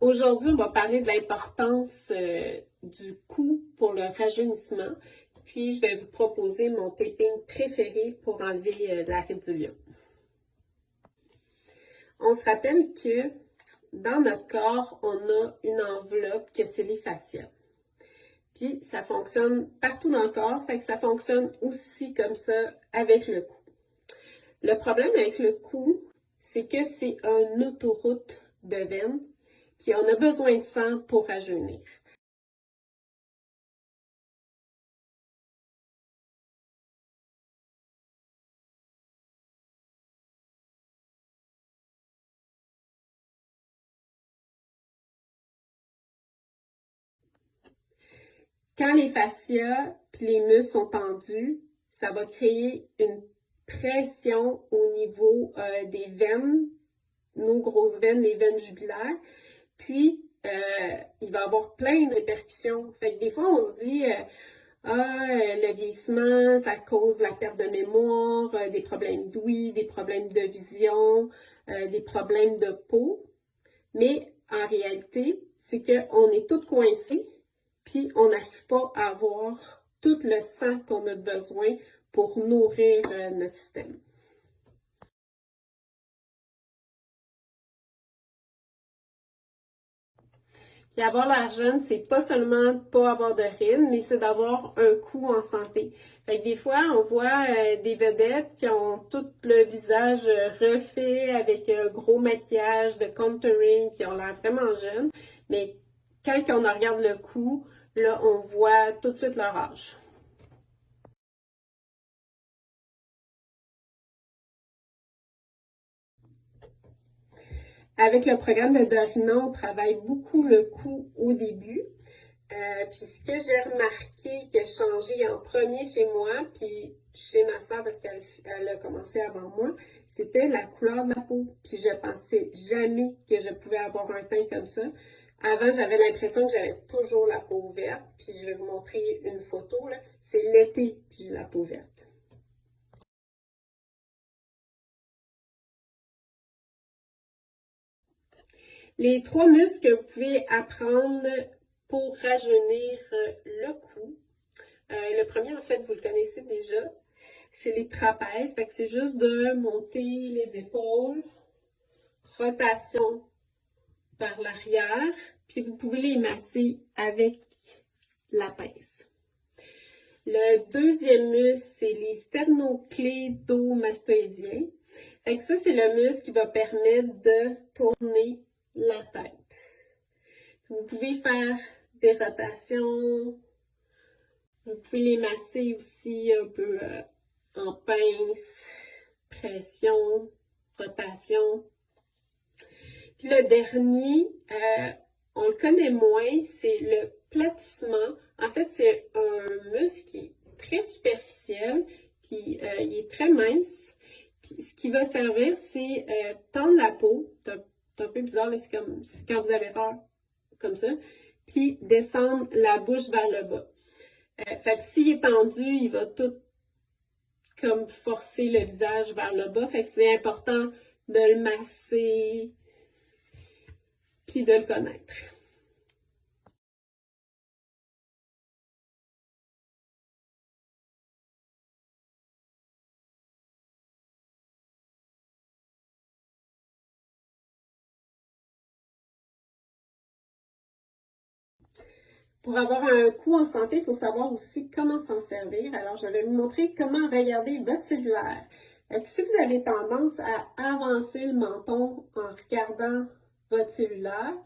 Aujourd'hui, on va parler de l'importance du cou pour le rajeunissement. Puis, je vais vous proposer mon taping préféré pour enlever la ride du lion. On se rappelle que dans notre corps, on a une enveloppe que c'est les fascias. Puis, ça fonctionne partout dans le corps, fait que ça fonctionne aussi comme ça avec le cou. Le problème avec le cou, c'est que c'est une autoroute de veine, puis on a besoin de sang pour rajeunir. Quand les fascias puis les muscles sont tendus, ça va créer une pression au niveau des veines, nos grosses veines, les veines jugulaires. Puis, il va y avoir plein de répercussions. Fait que des fois, on se dit, le vieillissement, ça cause la perte de mémoire, des problèmes d'ouïe, des problèmes de vision, des problèmes de peau. Mais en réalité, c'est qu'on est toutes coincées, puis on n'arrive pas à avoir tout le sang qu'on a besoin pour nourrir notre système. Puis avoir l'air jeune, c'est pas seulement pas avoir de rides, mais c'est d'avoir un cou en santé. Fait que des fois, on voit des vedettes qui ont tout le visage refait avec gros maquillage, de contouring, puis ont l'air vraiment jeunes. Mais quand on regarde le cou, là, on voit tout de suite leur âge. Avec le programme de Dorina, on travaille beaucoup le cou au début. Puis ce que j'ai remarqué qui a changé en premier chez moi, puis chez ma soeur parce qu'elle a commencé avant moi, c'était la couleur de la peau. Puis je pensais jamais que je pouvais avoir un teint comme ça. Avant, j'avais l'impression que j'avais toujours la peau verte. Puis je vais vous montrer une photo, là. C'est l'été que j'ai la peau verte. Les 3 muscles que vous pouvez apprendre pour rajeunir le cou. Le premier, en fait, vous le connaissez déjà. C'est les trapèzes. Fait que c'est juste de monter les épaules, rotation par l'arrière, puis vous pouvez les masser avec la pince. Le deuxième muscle, c'est les sternoclédomastoïdiens. Fait que ça, c'est le muscle qui va permettre de tourner la tête. Vous pouvez faire des rotations. Vous pouvez les masser aussi un peu en pince, pression, rotation. Puis le dernier, on le connaît moins, c'est le platissement. En fait, c'est un muscle qui est très superficiel, puis il est très mince. Puis ce qui va servir, c'est tendre la peau. C'est un peu bizarre, c'est comme quand vous avez peur, comme ça. Puis descendre la bouche vers le bas. Fait que s'il est tendu, il va tout comme forcer le visage vers le bas. Fait que c'est important de le masser puis de le connaître. Pour avoir un cou en santé, il faut savoir aussi comment s'en servir. Alors, je vais vous montrer comment regarder votre cellulaire. Si vous avez tendance à avancer le menton en regardant votre cellulaire,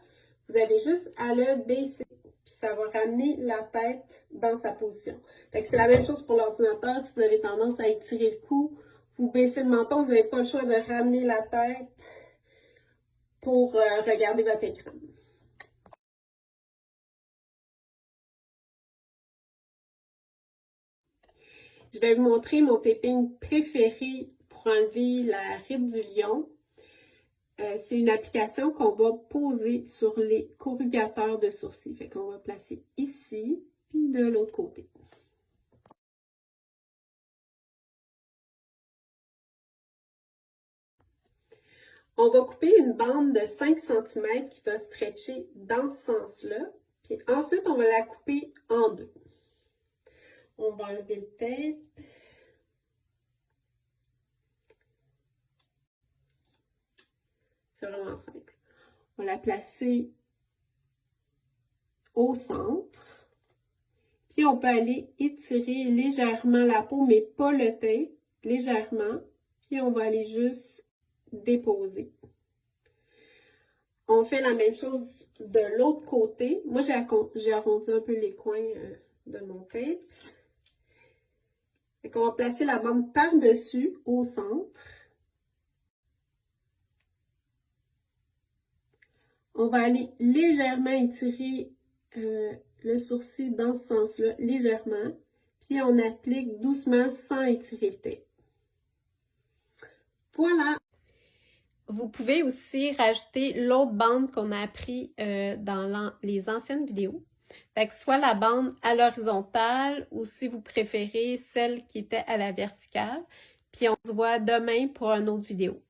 vous avez juste à le baisser, puis ça va ramener la tête dans sa position. C'est la même chose pour l'ordinateur. Si vous avez tendance à étirer le cou, vous baissez le menton, vous n'avez pas le choix de ramener la tête pour regarder votre écran. Je vais vous montrer mon taping préféré pour enlever la ride du lion. C'est une application qu'on va poser sur les corrugateurs de sourcils. Fait qu'on va placer ici, puis de l'autre côté. On va couper une bande de 5 cm qui va stretcher dans ce sens-là. Puis ensuite, on va la couper en deux. On va enlever le tape. C'est vraiment simple. On va la placer au centre. Puis on peut aller étirer légèrement la peau, mais pas le tape, légèrement. Puis on va aller juste déposer. On fait la même chose de l'autre côté. Moi, j'ai arrondi un peu les coins de mon tape. On va placer la bande par-dessus, au centre. On va aller légèrement étirer le sourcil dans ce sens-là, légèrement. Puis on applique doucement sans étirer le tape. Voilà! Vous pouvez aussi rajouter l'autre bande qu'on a appris dans les anciennes vidéos. Fait que soit la bande à l'horizontale ou si vous préférez celle qui était à la verticale. Puis on se voit demain pour une autre vidéo.